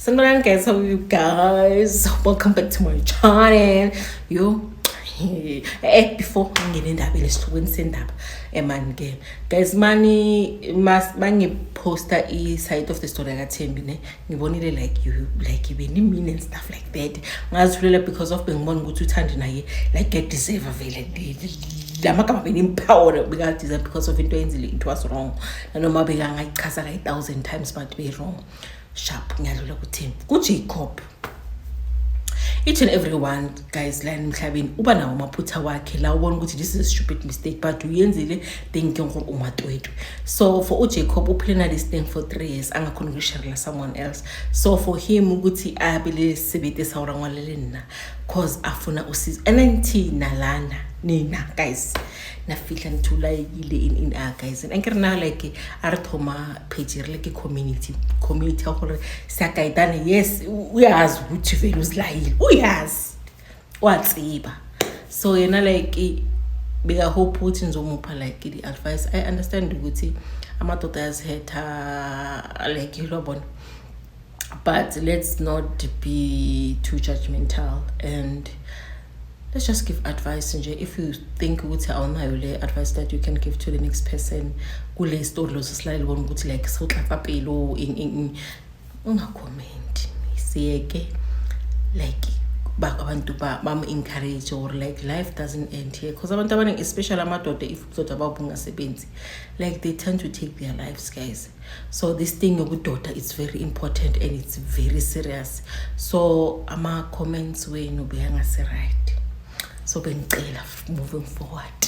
Sanibonani guys, how are you guys? Welcome back to my channel. Before ngene indaba lesihlukwini sendaba man ke guys mangiposta i-side of the story akaThembi ne ngibonile like you mean and stuff like that ngazithulela because of bengibona ukuthi uthandi naye like get deserve vele lamagama benimpower deserve because of into yenzile it was wrong nanoma bekangayichaza like 1,000 times but be wrong sharp ngiyadlula kuThembi kuJacob. Each and everyone guys la emhlabeni uba nawo amaphutha wakhe la ubona ukuthi this is a stupid mistake but uyenzile thinking umatwethu. So for uJacob uplana this thing for 3 years angakhona ukushare someone else. So for him ukuthi abele sebetisa urangwalele nina cause afuna usizo and lana nina guys nafihla nithulayile in our guys and ngirina like arithoma page like community hore siyagaidana yes uyazi ukuthi vele uzilahile uyazi watsiba so yena like beka hope ukuthi nizomupha like the advice. I understand ukuthi amadoda yazhetha like yilobona but let's not be too judgmental and let's just give advice nje. If you think ukuthi awunayo le advice that you can give to the next person kule story lo silalele bona ukuthi like soxapapelo in ungacomment siyeke like abantu bam encourage or like life doesn't end here because abantu abaningi especially amadoda if uzoda babungasebenzi like they tend to take their lives guys. So this thing yokudoda is very important and it's very serious. So ama comments wenu beyangase right. So bengicela moving forward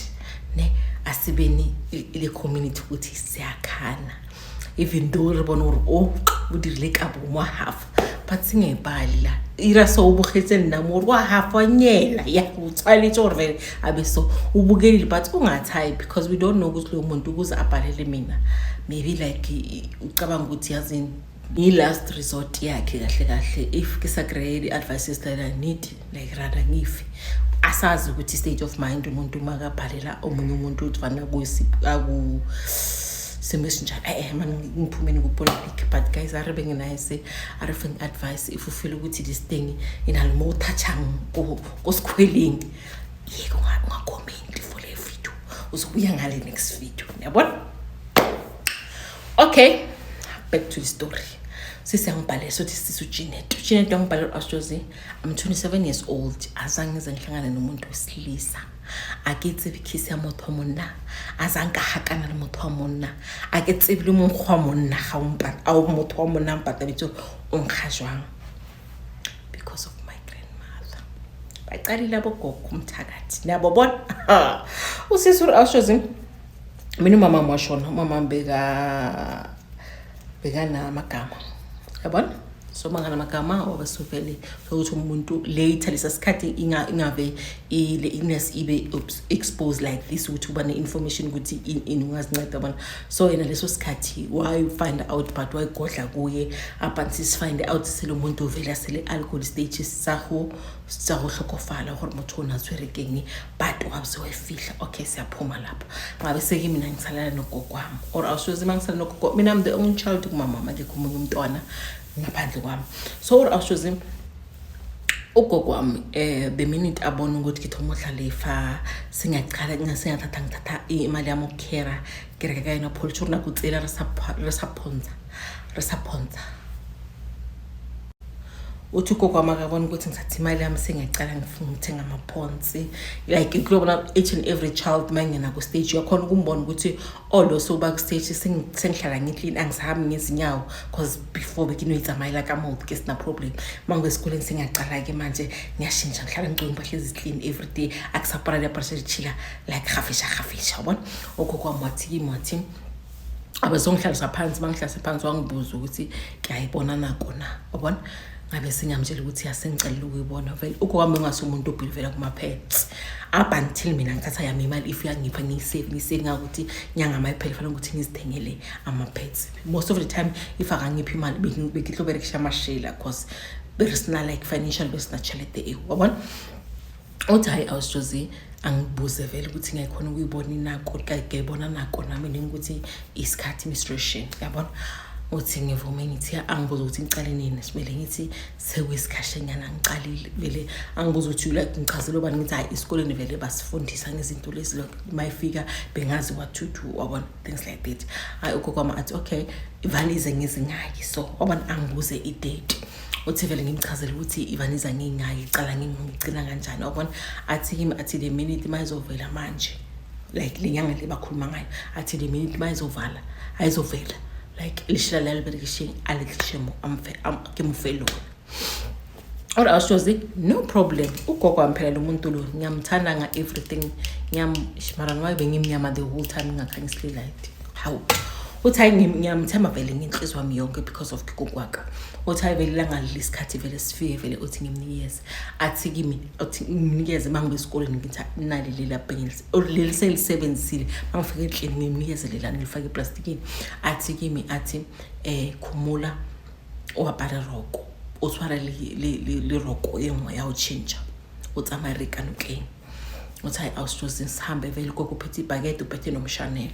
ne asibeni ile community ukuthi siyakhana even though ribona udirile kabo mo half but singebali la ira so ubukhetse namoro wa half wanyela ya utswali tsorvele abeso ubukelile but ungatype because we don't know ukuthi lo muntu ukuze abhalele mina maybe like ucabanga ukuthi yazini i last resort yakhe kahle if kisagrade advices that I need like rather ngifi asazi ukuthi state of mind umuntu makabhalela omunye umuntu uthwana aku semesinjani man ngiphumeni ku politics but guys are being nice are offering advice if you feel ukuthi this thing inalimo touchang ko squealing yeke ungacomment for le video uzobuya ngale next video yabona. Okay, back to the story. Sisiyangibhale sothi sisu Jeanette ngibhale Astrozi. I'm 27 years old. Azange ngihlangana nomuntu wesilisa. Aketsebe kiss ya motho monna. Azange hakana le motho monna. Aketsebe le monkgwa monna ga umpa au motho wa monna mpata bitso onkgajwang because of my grandmother. Baqalile bogogo umthakathi. Nabo bona. Usisuru Astrozi. Mina mama washona mama bekana magama yabona so mangana magama obasuvele ukuthi umuntu later lesasikhathi ingave ile illness ibe exposed like this ukuthi uba ne-information ukuthi ungazinceda bona so yena leso sikhathi why find out but why godla kuye abantis find out selo muntu vele asele alcohol stages saho hlokofala gore motho ona tswerekeng but wabse wayifihla. Okay siyaphuma lapha ngabe seke mina ngisalala nogokwami or awusoze mangisala nogogo mina I'm the only child kumama manje kumunye umntwana ngaphandle kwami so or awusoze ugokwami the minute abona ukuthi ngithoma udlalefa singaqala ngithatha imali yami ukukera kereka kayena polichurna kutsela resaponza uthi ugokwami akabona ukuthi ngithatha imali yami sengiyaqala ngifuna ukuthenga amaphonsi like global each and every child mangena ku stage yakhona ukumbona ukuthi all so back stage sengihlala ngiclean angisahambi ngezinyawo because before bekinuyitsamayela kamoth ke sina problem mango esikoleni sengiyaqala ke manje ngiyashintsha ngihlala ngicwe impahla eziclean every day akusaparala parcel chila like khafisha ubona ugokwami wathi abazongihlalisa phansi bangihlalisa phansi wangibuza ukuthi ngiyayibona nakona ubona ngabe singamtshela ukuthi yasengicela ukuyibona vele ugokwami ngasumuntu obhilivela kuma pets up until mina ngithatha yami imali if uyangipha ngiyisave ngakuthi nyanga mayiphela fanele ukuthi ngizithengele ama pets most of the time if akangiphi imali bekihloberekisha amashela because there is not like financial business chalete wabona uthi hayi awusijozi angibuze vele ukuthi ngiyakhona ukuyibona inako ngiyibona nako nami ukuthi isikhathi menstruation yabona uthi ngivume ngithi angibuza ukuthi ngicale nini sibele ngithi sekuyisikhashenyana ngiqalile vele angibuza ukuthi like ngichazela ubani ngithi hayi isikoleni vele basifundisa ngezinto lezi lokho mayifika bengazi what to do wabona things like that. Hayi ugogo wami athi okay ivanize ngizingaki so wabona angibuze i-date uthi vele ngimchazela ukuthi ivaniza ngingaki icala ngigcina kanjani wabona athi kimi athi the minute mayizovela manje like lenyanga le bakhuluma ngayo athi the minute mayizovala ayizovela like lishila lalibekishe alikishemo amfelo or awushozi no problem ugogo wamphela lo muntu lo ngiyamthanda nga everything ngiyamshimara noma bengimnyama the whole time ngakhangisile light how uthi ngiyamthemba vele ngenhliziyo wami yonke because of gogo kwaka uthi vele langalisikhathi vele sifike vele uthi ngimnikeze athi kimi uthi ngimnikeze mangibe esikoleni ngithi nali lela pencils or leli selisebenzisile mangifike endlini ngimnikeze lela ngifake eplastikini athi kimi athi khumula wapara roko uthwara le roko yengoya utshintsha uthi American okay uthi awusizoze sihambe vele gogo uphethe ibhakede uphethe nomshanelo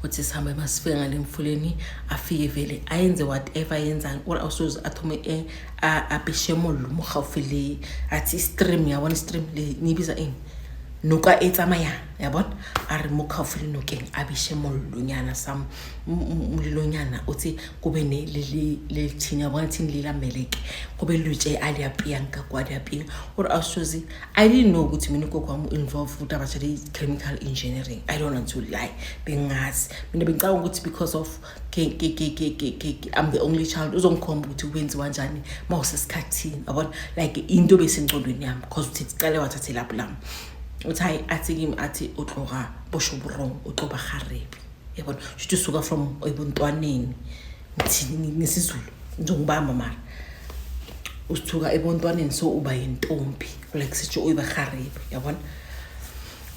uthi sihambe masifika ngale mfuleni afike vele ayenze whatever yenzani or awusoze athume abishemo lo mogafile athi stream yabona stream le nibiza ini nuka etsamaya yabona ari mogafile nokeng abishemo lonyana sam mulilonyana uthi kube ne le thinya bona thini lila meleke kube lutshe aliyapiyanka kwadiyapiya or awusoze I didn't know ukuthi mina gogo wami involved with abajale chemical engineering I don't want to lie bengazi mina bengicabanga ukuthi because of I'm the only child uzongikhomba ukuthi wenziwa kanjani mawusesikhathini yabona like into besengcondweni yami because uthi sicale wathathe lapho lami uthi athi kimi athi utloga boshoburong utloba kharebi yabona uthi suka from ebuntwaneni ngithini ngesizulu njengobamba mara usithuka ebuntwaneni so uba yintombi like sithi uyiba kharebi yabona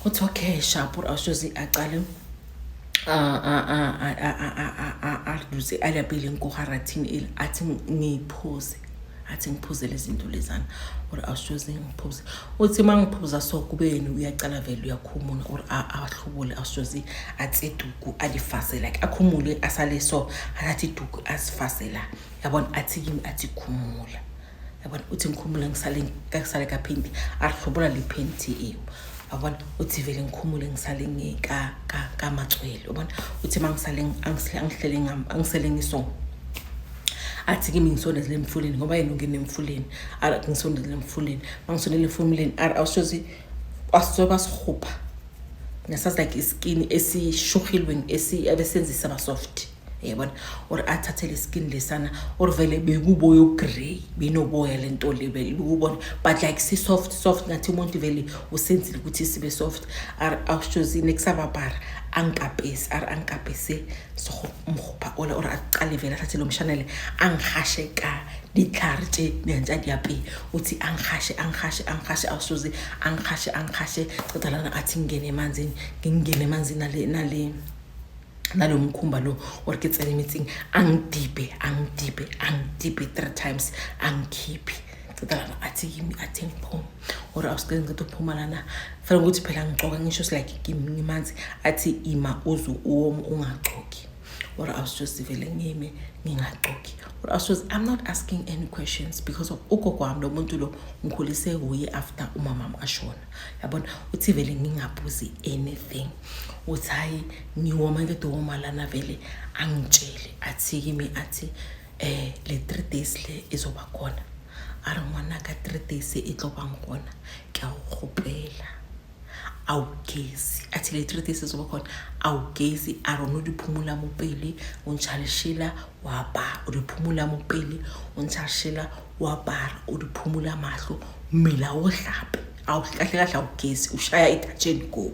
uthi okay sharp awushozi aqale arduze alabile nkoharathini athi ngiphuze athi ngiphuze lezi zinto lezana or awushoze ngiphuze uthi mangiphuza so kubeni uyacala vele uyakhumula or ahlubule awushoze atseduku alifase like akhumule asale so athi duku asifase la yabona athi kimi athi khumula yabona uthi ngikhumula ngisale kaphindi ahlubula liphenti iyo yabona uthi vele ngikhumule ngisale ngeka kamacwele yabona uthi mangisale angisele ngiso athi kimi ngisondezele emfuleni ngoba yena ungene emfuleni ara ngisondezele emfuleni mangisondele emfuleni ara awushozi wasoba sikhupha ngasazi like iskin esishukhilweni abesenzisa ba soft yabona or athathe le skin lesana or vele bekuboya ogrey binoboya lento le bekubona but like si soft ngathi umuntu vele usenzile ukuthi sibe soft ara awushozi nexababara ankapese so mkhupha ola or aqale vele athathe lo mshanele angihashe ka dikharite nenza diapi uthi angihashe awusoze angihashe cedalana athi ngene emanzini nalo mkhumba lo or ke tsene meeting angidibe 3 times angikhiphi cedalana athi kimi athi ngiphuma or awusiqe ngitophuma lana fela ukuthi phela ngixoka ngisho like ngimanzi athi ima uzu ungaxoki or I was just vele ngime ngingaxoki or I was I'm not asking any questions because of ugogo wami lo muntu lo ngikhulise kuye after umama ashona yabona uthi vele ngingabuzi anything uthi hayi ngiwoma ngedoma lana vele angitshele athi kimi athi le 3 days le izoba khona ara ngwana ka 3 days itloba ngona ke a gopela awugezi athi le 3 days izoba khona awugezi arono diphumula mopele untshaalishila waba udiphumula mopele untshaalishila wabara udiphumula mahlo mila ohlape awuhlahle awugezi ushaya ithatsheni go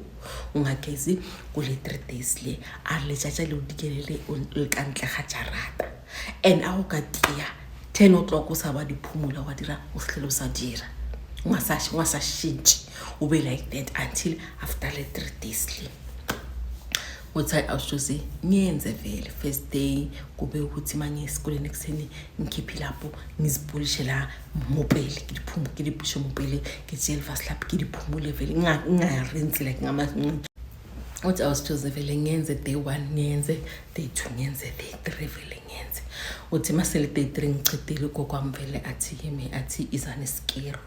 ungagezi kule 3 days le aletshatsha le udikelele ulkantle ga jarata and awukatia 10 o'clock usaba diphumula wa dira uhlelo sa dira ungasashintshi ube like that until after the 3 days le uthi awushoze ngiyenze vele first day kube ukuthi manje esikoleni ekseni ngikhiphi lapho ngizipulishe la mopele ngidipushe mopele ngijeli fast lapho ngidiphumule vele ngingarenzi like ngama uthi awusithoze vele ngiyenze day 1 ngiyenze day 2 ngiyenze day 3 vele ngiyenze uthi masele day 3 ngichidile gokwami vele athi yimi athi izane skero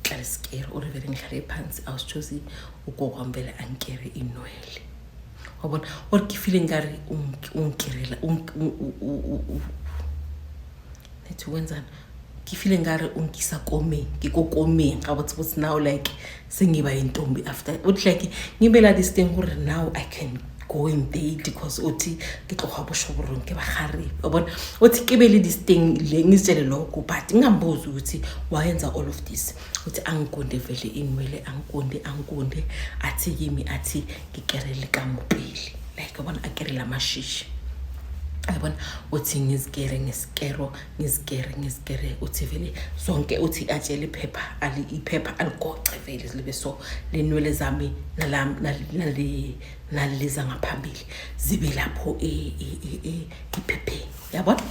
hlala skero uri vele ngihlale phansi awusithoze ugokwami vele ankere inwele wabona or ke feeling ngari unkirela nethi wenzani ke feeling ngari unkisa kome ngikokomeng what's now like sengiba intombi after uthi like ngibela this thing gore now I can go and date because uthi ke tloga boshoboro ke ba gare wabona uthi ke bele this thing le ngizitshele lokho but ngambuza ukuthi wayenza all of this uthi angikonde vele inwele angikonde athi yimi athi ngikerele kampili like wabona akerela amashishi ayibona uthi ngizikere uthi vele zonke uthi atshele iphepha aligoce vele libe so lenwele zami naleza ngaphambili zibe lapho iphepheni yabona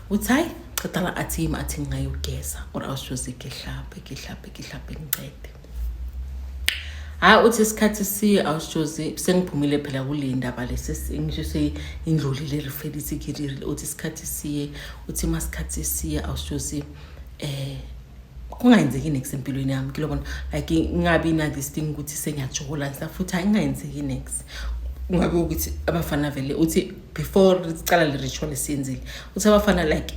uthi hayi qedala athi ngayogeza or awushoze ke hlaphe ngicede uthi isikhathi siye awushoze sengiphumile phela kule ndaba ngisho indlulile reference ikiriri uthi isikhathi siye uthi masikhathi siye awushoze kungayenzeki next empilweni yami kilobona like ngabi na this thing ukuthi sengiyajola futhi ayingayenzeki next ngabe ukuthi abafana vele uthi before sicala le ritual esenzile uthi abafana like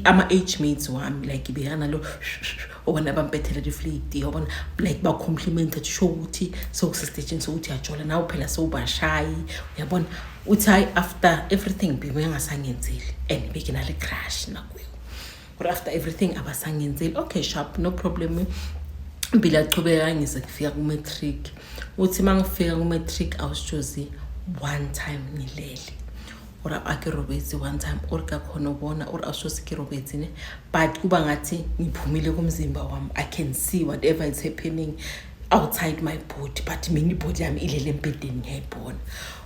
ama age mates wami like ibehana lo obona bampethela the fleet obona like ba compliment that show ukuthi so stage sokuthi yajola nawe phela sowubashayi uyabona uthi after everything bibe ngasangenzile and begina le crash nakuyo but after everything abasangenzile okay sharp no problem bila chubeka ngise kufika ku matric uthi mangifika ku matric awushozi one time ngilele ora akirobetsi one time or ka khona ubona or awushozi kirobetsi ne but kuba ngathi ngiphumile kumzimba wami I can see whatever is happening outside my body but mini body yami ilele empedeni ngiyayibona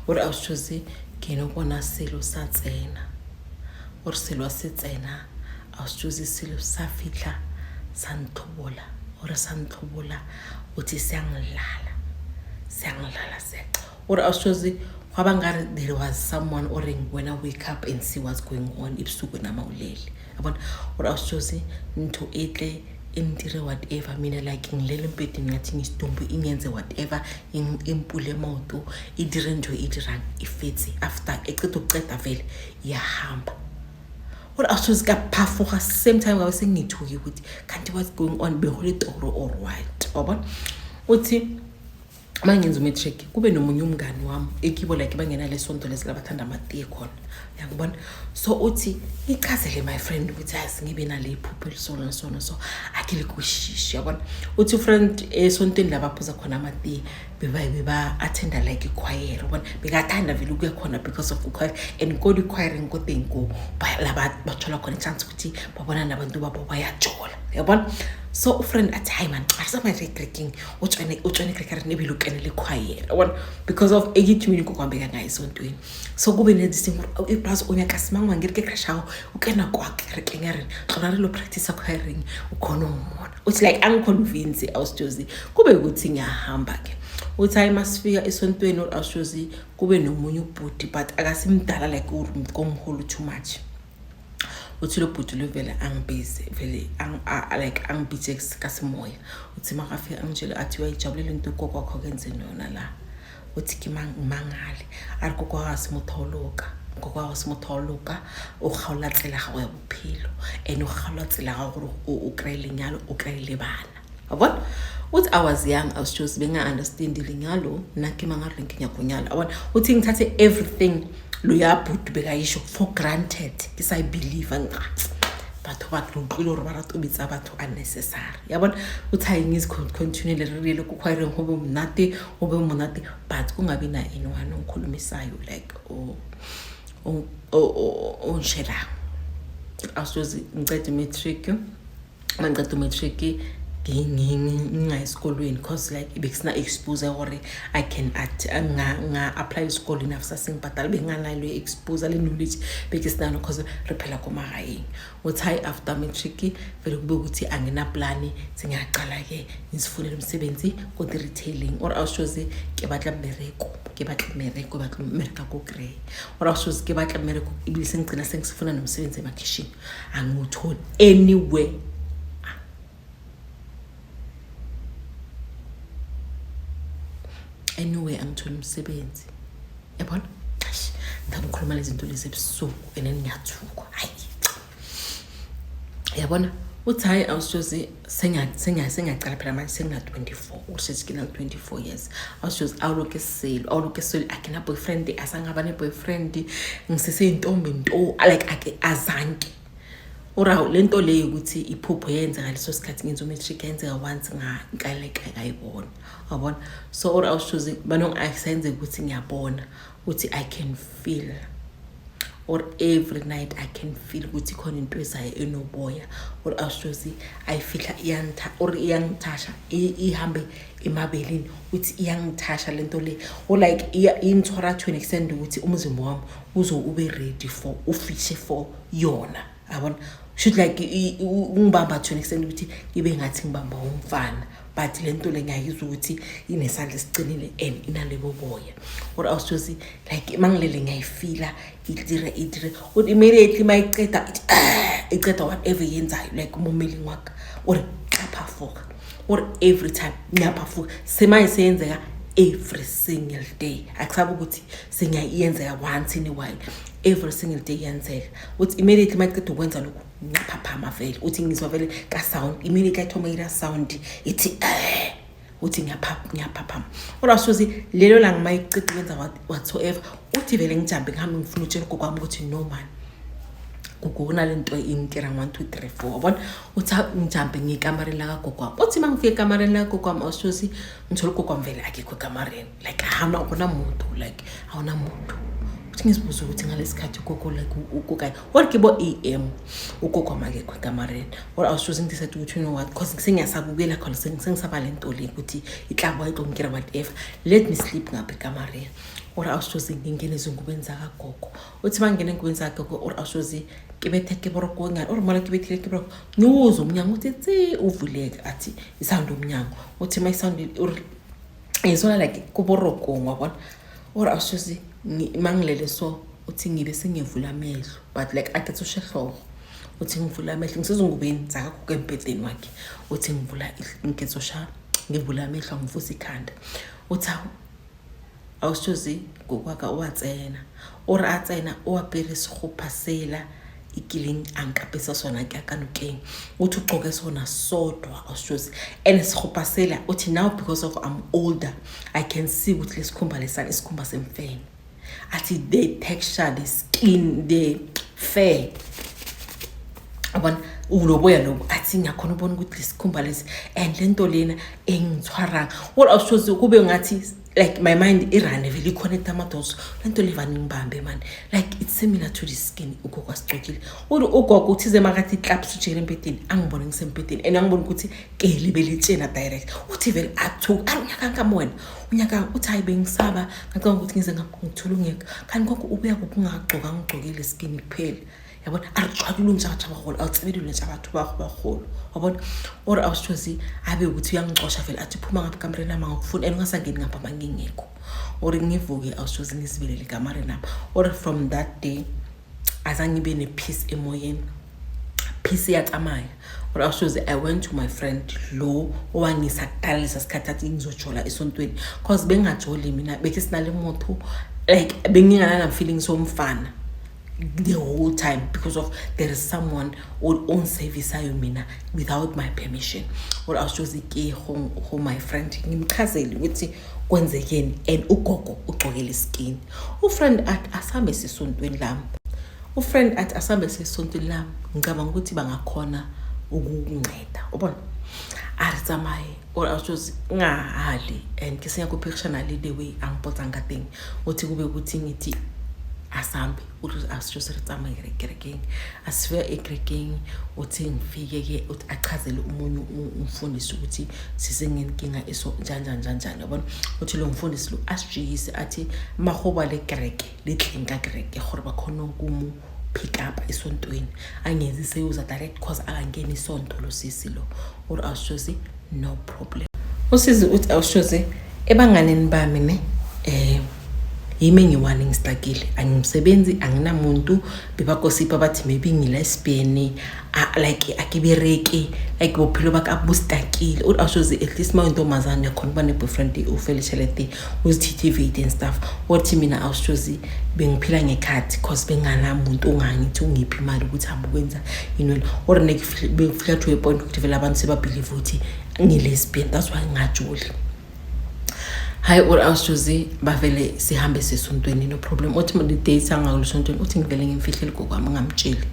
or awushozi nginobona silo satsena or silo setsena awushozi silo safihla santhobola or santhobola uthi siyangilala seqa or awushozi kwabangari there was someone or when I wake up and see what's going on ibusuku namawulele yabona or awushozi into etle indire whatever mina like ngilele empedini ngathi ngisidumbu ingenze whatever impule moto idire nje idirang ifetsi after eqeda ukuceda vele iyahamba or awushozi kaphafuka same time ngabe sengithuki ukuthi kanti what's going on behole toro or what yabona uthi mangenza umatric kube nomunye umngani wami ekibo like bangena lesonto lesilabathanda amatiye khona uyangibona so uthi ichazele my friend ukuthi asingibe nale iphupho so akile kushishi yabona uthi friend esontweni labaphuza khona amatiye beba attend like choir yabona bekathanda vele ukuya khona because of choir and go to choir ngotengo laba bathola khona chance ukuthi babona nabantu babo bayajola yabona so friend athi hayi man xa my recreating utshone krekare nebilo kenele choir yabona because of egithimini kokwambeka ngayisontweni so kube nezisingo ibrazo onyakasimanga ngirike crashawo ukena kwakhe kengare xona lo practice choiring ukhona umona uthi like unconvinced awusjozi kube ukuthi ngiyahamba ke uthi hayi masifika esontweni awusjozi kube nomunye ubhuti but akasimdala like komholo too much uthi lo bhuti lo vele angibhizi vele like angibhizi kasimoya uthi makafika angitshela athi uyayijabulela into kokwakho kenze nona la uthi kimangale ari kokwakho simotoloka o gaola tsela ga ya bophelo ene o gaola tsela ga gore o kreile nyalo o kreile bana abona uthi I was young I was just benga understand linyalo nakimanga rinkinya kunyala abona uthi ngithathe everything lo yabhuti bekayisho for granted I believe batho ba tlotlile gore ba ratobitsa batho unnecessary yabona uthi hayi ngizicontinue le ku khwaireng go be monate but kungabi na anyone onkhulumisayo like onshela awusozi ngicede matric mangicede matric ngingayisikolweni because like bekusina exposure or I can apply esikolweni afisa sengibhadala benganalo exposure le knowledge bekusina because re phela komagaeng uthi hayi after matric vele kube ukuthi angina plan singaqala ke nisifunele umsebenzi ko retailing or awushoze ke batla mereka ko grey or awushoze ke batla mereka ibile sengicina sengisifuna nomsebenzi emakitchen anguthola anywhere angithola umsebenzi yabona ngikhuluma lezi zinto lezi ebusuku ngiyathuka hayi yabona uthi hayi awushoze sengiyacala phela manje sengina 24 usesikina 24 years awushoze awuloke sale akina boyfriend asangaba ne boyfriend ngiseseyintombi nto like ake azanke ora lento leyo ukuthi iphupho yenza ngaleso sikhathi ngenza umatric yenza once ngaleka ayibona wabona so ora awushoze banong asenze ukuthi ngiyabona ukuthi I can feel or every night I can feel ukuthi khona into ezayo enoboya or awushoze I feel iyangithasha ihambe emabelini ukuthi iyangithasha lento le or like inthora to an extent ukuthi umzimba wami ube ready for ufishe for yona yabona should like ungibamba to an extent ukuthi ibe ngathi ngibamba umfana but lento le ngiyayizwa ukuthi inesandla sicinile and inalebo boya or awushoze like mangilele ngiyayifila idire or immediately mayiqeda whatever yenzayo like umomeli ngwaka or kaphafuka or every time ngiyaphafuka semayisenzeka every single day akusabe ukuthi sengiyayenzeka once in a while every single day yenzeka uthi immediately mayiqeda ukwenza lokho ngaphaphama vele uthi ngizwa vele ka sound immediately athoma ira sound ithi uthi ngiyaphaphama or awushoze lelo la ngimayiqeda ukwenza whatsoever uthi vele ngijambe ngihambe ngifuna utshela gokwami ukuthi no man kugona lento inkira 1 2 3 4 yabona uthi ngijambe ngikamareni la kagokwami uthi mangifike ekamareni la kagokwami awushoze ngithola gokwami vele akekho ekamareni like awuna muntu like awuna muntu ngizibuza ukuthi ngalesikhathi gogo like ukukay or kibo AM ugogo makekho ekamareni or awushoze ngisathi ukuthi you know what because ngisengiyasabukela khona sengisaba lento le ukuthi iklabo ayizongikira whatever let me sleep ngapha ekamareni or awushoze ngingene ezingubeni zakagogo uthi mangene engubeni zakagogo or awushoze kibethe boroko ngani or mala kibethile kiboroko nyuzo umnyango uthi tsi uvuleka athi isound umnyango uthi my sound or izona like kuboroko ngwabona or awushoze mangilele so uthi ngibe sengivula amehlo but like akethe ushehlo uthi ngivula amehlo ngisezingubeni zakagogo empedeni wakhe uthi ngivula ngiketsosha ngivula amehlo ngivusa ikhanda uthi awushoze gokwaka watsena or atsena owapere sikhupasela ikiling ankapesa sona kakanukeng uthi ugcoke sona sodwa awushoze and sikhupasela uthi now because of I'm older I can see ukuthi lesikhumba lesana isikhumba semfene athi the texture the skin the fair abona uloboya lobo athi ngiyakhona ubona ukuthi lesikhumba lesi and lento lena engithwara what awushoze kube ngathi like my mind irane vele connect amadots lento levani ngibambe man like it's similar to the skin ugogo asicokile ugogo uthize makathi claps ujele empedeni angibone ngisempedeni and angibone ukuthi kele belitshena direct uthi vele athuka unyaka nkamona unyaka uthi hayi bengisaba ngicanga ukuthi ngize ngithola ungeka kanti konke ubuya kubungagcoka ngigcokile skin kuphela yabona arixhwalula njalo abaholo awutsebelile nje abantu baholo wabona or awushoze abe ukuthi uyangicosha vele athi phuma ngapha kamareni nami ngokufuna engasangeni ngapha mangingekho or ngivuke awushoze ngisibelele kamareni nami or from that day azange ngibe ne peace emoyeni peace yatsamaya or awushoze I went to my friend lo owangisa kudala lesikhathi athi ngizojola esontweni because bengajoli mina bethi sinale motho like bengingana feelings somfana the whole time because of there is someone on service ayo mina without my permission or awushoze ke ho my friend ngimchazeli ukuthi kwenzekeni and ugogo ugcokele skin ufriend at asambe sesontweni lami ufriend at asambe sesontweni lami ngicabanga ukuthi bangakhona ukunceda ubona aritsamaye or awushoze ngahali and kisenya ku picture nali the way angipotsa ngathing uthi kube ukuthi ngithi asambe uthi asijose re tsamaye kerekeng asifika ekerekeng uthi ngifike ke uthi achazele umunye umfundisi ukuthi sisenginkinga eso njani yabona uthi lo mfundisi lo asijikise athi mahoba le kereke litlinga kereke gore bakhona ukumu pick up esontweni angenzi seyuza direct cause akangeni isonto lo sisi lo or asijose no problem usizi uthi asijose ebanganeni bami ne yimi ngiwani ngistakile angimsebenzi anginamuntu bebakosipa bathi maybe ngilesibheni like akibereki like bophelo bakabustakile uthi ashoze at least mawintomazana yakhona bane boyfriend ufelishelete uzithitivate and stuff uthi mina ashoze bengiphila ngekhathi cause benganamuntu ongangithi ungiphi imali ukuthi hamba ukwenza or nekufika to a point ukuthi vele abantu sebabelieve ukuthi ngilesibheni that's why ngajuli Hi or ashozi bavele sihambe sesontweni no problem uthi mo date angakulosontweni uthi ngivele ngimfihlele gokwami ngamtsheli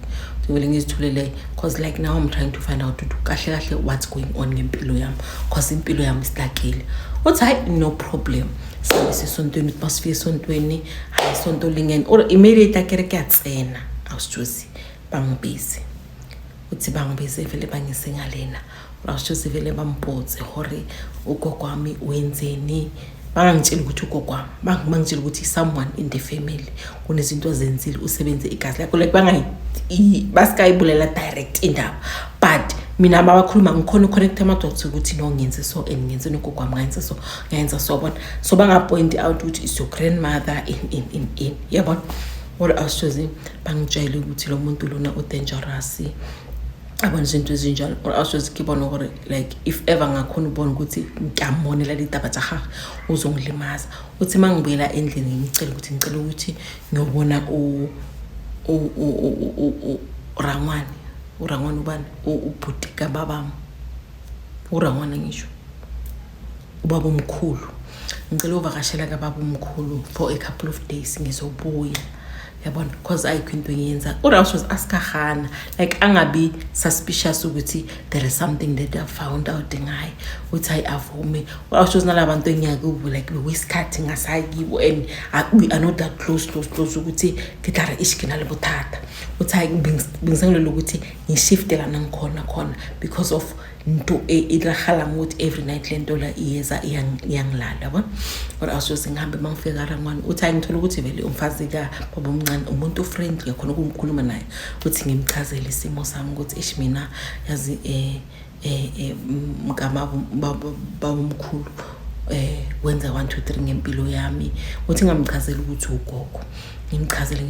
ngivele ngizithulele cause like now I'm trying to find out to do kahle what's going on ngempilo yami cause impilo yami istakile uthi hayi no problem sihambe sesontweni basifike esontweni hayi sonto lingeni or immediate kereke yatsena ashozi bangibisi uthi bangibisi vele bangisingalena ashozi vele bambotse hore ugokwami wenzeni bangangitshela ukuthi ugokwami bangitshela ukuthi someone in the family kunezinto zenzile usebenze igazi lakho like basikayibulela direct indaba but mina abakhuluma ngikhona connect ama-dots ukuthi no ngenze so and ngenze nogokwami ngayenza so bona so bangapoint out ukuthi is your grandmother in yabona or ashozi bangitshela ukuthi lo muntu lona udangerous abona izinto ezinjalo or ashozi kibona gore like if ever ngakhona ubona ukuthi ngiyamonela litaba tsa uzongilimaza uthi mangibuyela endlini ngicela ukuthi ngiyobona urangwani ubani ubhutika babami urangwana ngisho ubaba omkhulu ngicela uvakashela kababa omkhulu for a couple of days ngizobuya yabona cause ayikwinto yenza urasho askahana like angabi suspicious ukuthi there is something that I found out ngayi uthi ayiavume urasho nalabantu engiyakubo like wesikhathi ngasayibo and we are not that close ukuthi ngitara ishikina lebothatha uthi ayibingisangelo ukuthi ngishiftela ngikhona because of into idrahala ngokuthi every night lento la iyeza iyangilala yabona or asho ngihambe mangifika rangwane uthi ayingithola ukuthi vele umfazi ka baba omncane umuntu friendly yakhona ukukhuluma naye uthi ngimchazele isimo sami ukuthi ishimina yazi mkama baba omkhulu wenza 1 2 3 ngempilo yami uthi ngamchazela ukuthi ugogo ngimchazele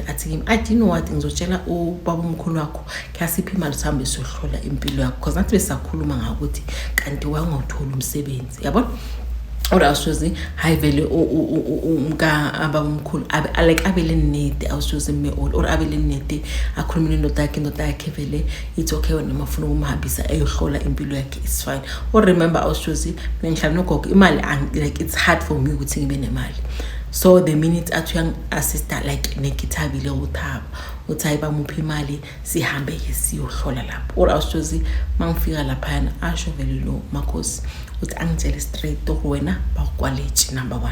athi I didn't know what ngizotshela ubaba omkhulu wakho khasiphi imali sihambe sohlola impilo yakho because nathi besakhuluma ngakuthi kanti wangawuthola umsebenzi yabona ora ashozi hayi vele umka ababa omkhulu like abele need ashozi me or abele need akhulumile indoda yakhe vele it's okay wena mafuna umhambisa eyohlola impilo yakhe is fine or remember ashozi ngihlala nogogo imali like it's hard for me ukuthi ngibe nemali so the minute at young assistant like nekithabile uthaba uthi bamuphi imali sihambe ke siyohlola lapho or ashozi mangifika lapha yana asho vele lo makhosi uthi angitshele straight wena bakwalethi number 1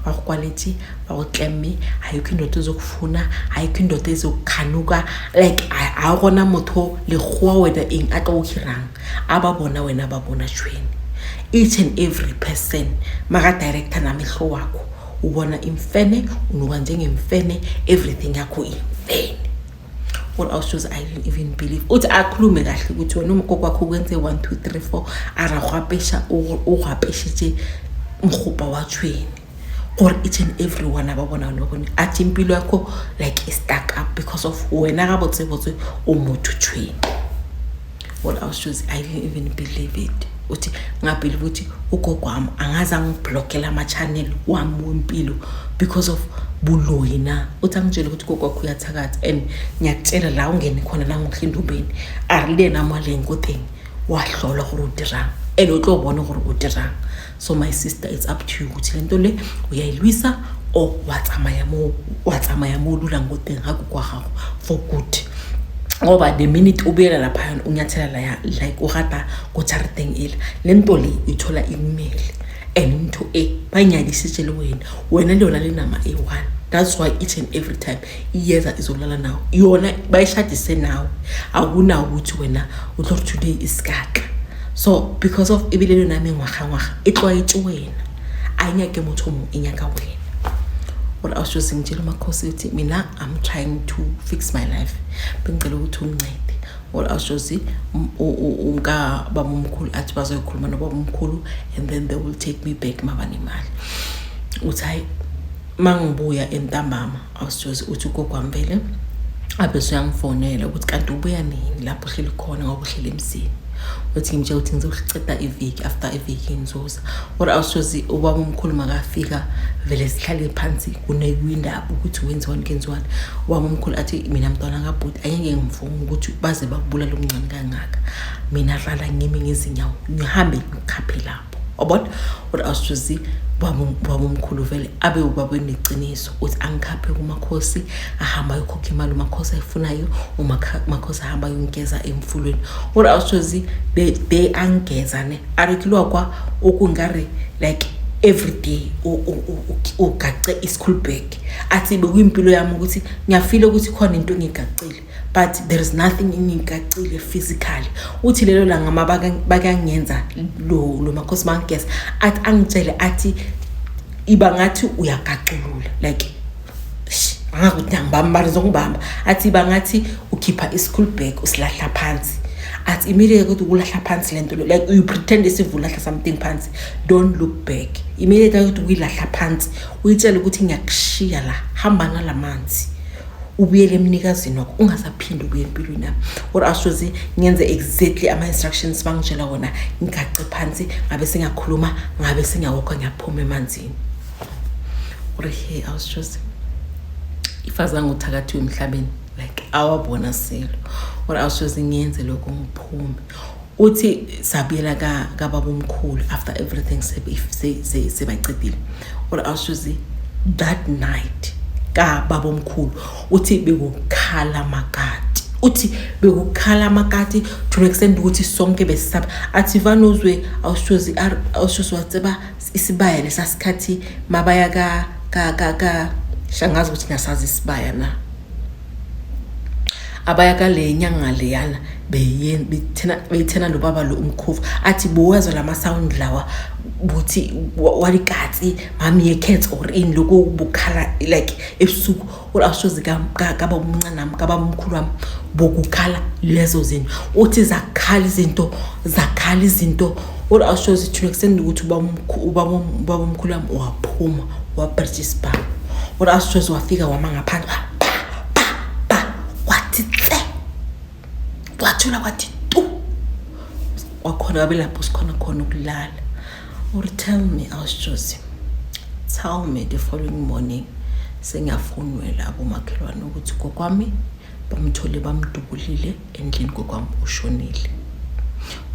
bakwalethi bawuklemme ayikho indoda ezokufuna ayikho indoda ezokukhanuka like akona motho le khwa wena ing aqokhirang ababona wena babona jweni each and every person maka director namehlo wakho ubona imfene unoba njengemfene everything yakho imfene or also I didn't even believe uthi akhulume kahle ukuthi wena umgogo wakho kwenze 1 2 3 4 aragwapesha ugwapeshije mkhuba wachweni or each and everyone ababona athi impilo yakho like is stuck up because of wena kabotse umuntu chweni or also I didn't even believe it uthi ngabelieve ukuthi ugogo wami angaza ngiblockela ama channel wami wempilo because of buloyina uthi angitshela ukuthi ugogo wakho uyathakatha and ngiyakutshela la ungene khona la ngohlindumbeni arile namale nkoteng wahlola gore udirang and utlobona gore udirang so my sister it's up to you ukuthi lento le uyayilwisa o watsamaya mo lula ngoteng ha kwa gago for good ngoba the minute ubuyela lapha unyathela la like urata go charteng ile lento le ithola email and into banyadisitshele wena le yona le nama A1 That's why each and every time iyeza izolala nawe yona bayishadise nawe akunawo ukuthi wena uthi today isikaka. So because of ibilelo nami ngwaga itlwaetse wena anyake motho mo inyaka wena. What I was just saying ngitshela umakhosi uthi mina I'm trying to fix my life bengicela ukuthi ungincede. What I was just saying unga baba omkhulu athi bazoyikhuluma nobaba omkhulu and then they will take me back mabani imali. Uthi mangibuya entambama awusijozi uthi ugogo vele abeso yangifonela ukuthi kanti ubuya nini lapho hleli khona ngoba uhleli emsini uthi ngimtshela ukuthi ngizoceda iviki after iviki ngizoza. What awusijozi ubaba omkhulu makafika vele sihlale phansi kunewindaba ukuthi wenziwani kenziwani. Ubaba omkhulu athi mina mntwana kabhuti ayenge ngimfunga ukuthi baze bakubulala umncane kangaka mina hlala ngimi ngezinyawo ngihambe ngikhaphe lapho. About what awusijozi baba omkhulu vele abe ubaba eneqiniso uthi angikhaphe kumakhosi ahamba yokhokha imali umakhosi ayifunayo umakhosi ahamba yongeza emfulweni. What awusijozi they angeza ne arikilwa kwa okungare like every day ugace ischool bag athi bekuyimpilo yami ukuthi ngiyafila ukuthi khona into engigacile but there is nothing engigacile physically. Uthi lelo la ngama bakangenza lo makhosi mangeza athi angitshele athi iba ngathi uyagaculula like angakuthi ngibamba zongibamba athi iba ngathi ukhipha ischool bag usilahla phansi athi immediately ukuthi ukulahla phansi lento like you pretend isivulahla something phansi don't look back immediately ukuthi uyilahla phansi uyitshela ukuthi ngiyakushiya la hamba ngalamanzi ubuyele emnikazini wakho ungasaphindi ubuye empilweni nami. Or ashozi ngenze exactly ama instructions bangitshela wona ngigace phansi ngabe sengakhuluma ngabe sengiyawokha ngiyaphuma emanzini. Or he I was just ifazangu uthakathiwe emhlabeni like awabona selo. Or awusoze ngiyenze lokho ngiphume uthi sabiyela ka baba omkhulu after everything sebacedile. Or awusoze that night ka baba omkhulu uthi bekukhala makati uthi bekukhala makati to extend ukuthi sonke besisaba athi vanozwe awusoze watseba isibaya lesasikhathi mabaya ka shangazi ukuthi ngiyasazi isibaya na abaya ka lenyanga leyana beyithena lo baba lo umkhofu athi bowazo lama sound lawa buthi walikatsi mami yekets or in lokho bukhala like ebusuku or awusoze kaba umncanami kaba umkhulu wami bokukhala lezo zinto uthi zakhala izinto or awusoze to extend ukuthi ubaba omkhulu wami waphuma wabridges bar or awusoze wafika wama ngaphandle wathula wathi tu wakhona babe lapho sikhona khona ukulala. Or tell me the following morning sengiyafonwela abomakhelwane ukuthi kokwami bamthole bamdubulile endlini kokwami ushonile.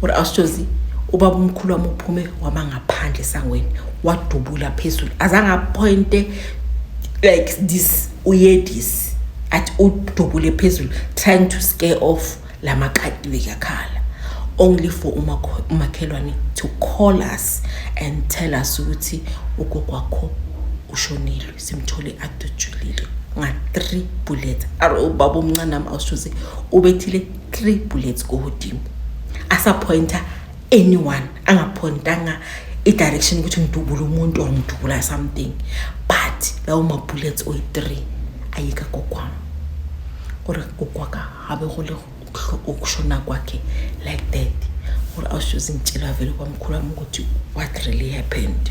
Or awusijozi ubaba omkhulu wami uphume wama ngaphandle esangweni wadubula phezulu azange appointe like this uyedis at udubule phezulu trying to scare off la makati bekakhala only for umakhelwane to call us and tell us ukuthi ugokwakho ushonile simthole adujulile nga 3 bullets ubaba omncane awushoze ubethile 3 bullets kohodimo asapointer anyone angapointanga i-direction ukuthi ngidubula umuntu or ngidubula something but lawo ma bullets oyi3 ayika kokwami or kokwaka habe gole ukushona kwakhe like that. Or awusoze ngitshela vele kwamkhulu wami ukuthi what really happened.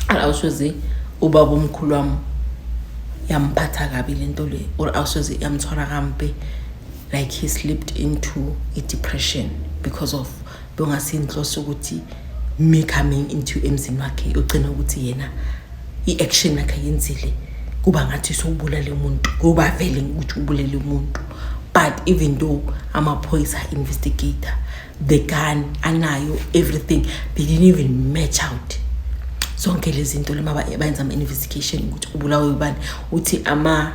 Awusoze ubaba omkhulu wami yamphatha kabi lento le or awusoze yamthwala kambe like he slipped into a depression because of bengasinhloso ukuthi me coming into emzini wakhe ugcina ukuthi yena i-action yakhe yenzile kuba ngathi sobulala umuntu kuba vele ukuthi ubulele umuntu. But even though amaphoyisa investigator the gun anayo everything they didn't even match out zonke lezi zinto lema bayenza ama investigation ukuthi ubulawe ubani uthi ama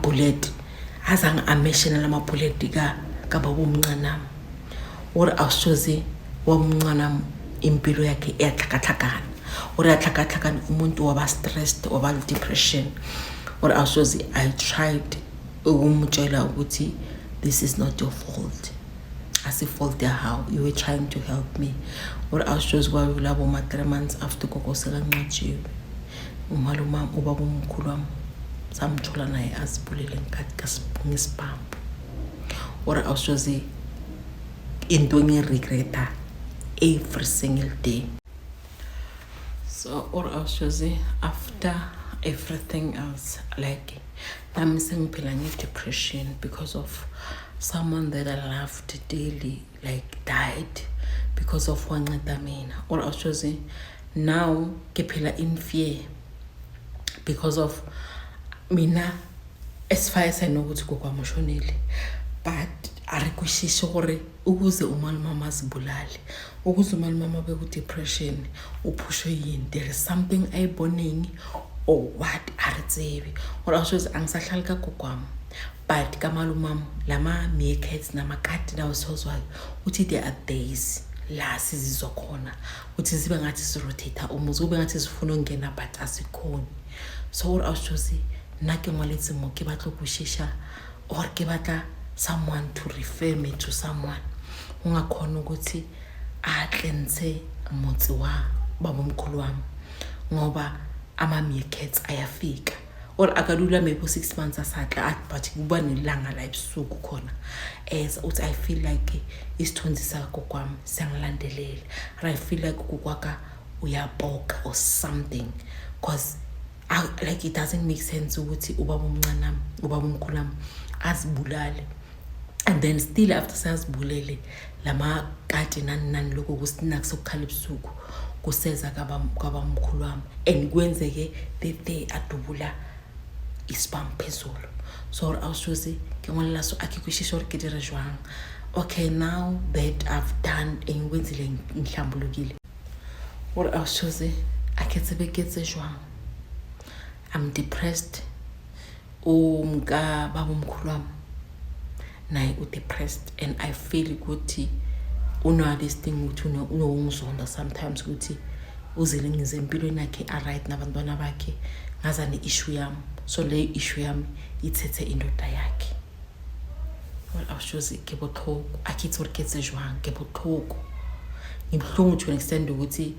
bullet azange ameshena lama bullet ka baba omncane or awusoze womncane impilo yakhe eyathakathakana or atlhakatlhakane umuntu waba stressed waba depression or awushozi I tried ukumtshela ukuthi this is not your fault. As if fault how you were trying to help me. Or awushozi kwalabo ma 3 months after gogo sekanqatshiwe. Umaluma ubaba omkhulu wami samthola naye asibulele ngesibhambu. Or awushozi into ngiregreta every single day. So or awushozi after everything else, like I'm sengiphila depression because of someone that I loved daily like died because of wanceda mina. Or awushozi now ngiphila in fear because of mina, as far as I know ukuthi gogo amoshonile, but arikwishisho gore ukuze umalumama azibulale, ukuze umalumama beku depression uphushwe yini, there is something ayiboneng or what aritsebi. Or awushozi angisahlali ka gogo wami, but kamalumama lama meerkats namakati nawusozwayo uthi there are days la sizizwa khona uthi zibe ngathi sirotate umuzi, kube ngathi sifuna ukungena but asikhoni. So or awushozi nake ngwaletsi mo ke batla go shisha or ke batla someone to refer me to someone ungakhona ukuthi atlense motsi wa babomkhulu wami ngoba ama meerkats ayafika. Or akadula maybe 6 months asakla but kuba nelanga la ebusuku khona as uthi I feel like isithunzi sakho kwami siyangilandelela, I feel like kukwaka uyaboka or something, cause like it doesn't make sense ukuthi ubaba omncane nami ubaba omkhulu nami azibulale and then still after sazibulele lama kati nani lokho kusina kusokukhala ebusuku kuseza kwaba mkhulu wami and kwenzeke the adubula isibam phezulu. So awushozi ke ngwana so akikwishisho re ke dire jwang. Okay, now that I've done engikwenzile ngihlambulukile, or awushozi aketsebeketse jwang. I'm depressed. Umka baba omkhulu wami naye depressed and I feel ukuthi una this thing ukuthi unongizonda sometimes ukuthi uzele ngize empilweni yakhe alright nabantwana bakhe ngazane issue yami. So le issue yami ithethe indoda yakhe. Well awushozi ke bothoko akithi uriketse jwang ke bothoko ngibhlungu to an extent ukuthi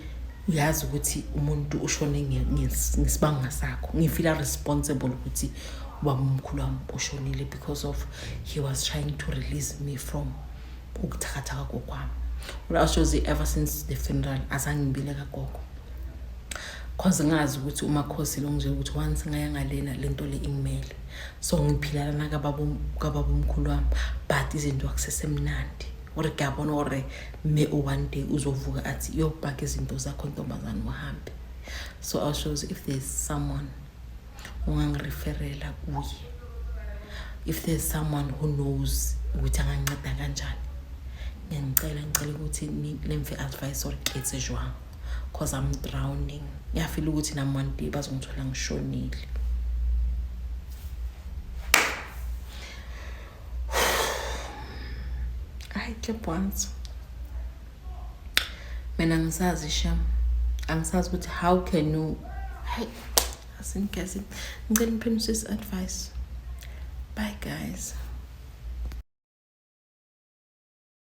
uyazi ukuthi umuntu ushone ngesibanga sakho, ngifeel responsible ukuthi ubaba omkhulu wami ushonile because of he was trying to release me from ukuthakathaka kokwami. Awushozi ever since the funeral azangibile kagogo, cause ngazi ukuthi umakhosi lo ngizwe ukuthi once ngaya ngalena lento le imele, so ngiphilana nakababa omkhulu wami but izinto akusesemnandi. Or ngiyabona ore me one day uzovuka athi yobhaka izinto zakho ntombazana uhambe. So awushozi if there's someone ungangireferela kuye, if there's someone who knows ukuthi anganceda kanjani, ngicela ukuthi lemve advice or kethe jwang, cause I'm drowning. Ngiyafeel ukuthi nami one day bazongithola ngishonile. I keep once mina ngisazi sham angisazi ukuthi how can you asinkazi ngicela imphendulise advice. Bye guys.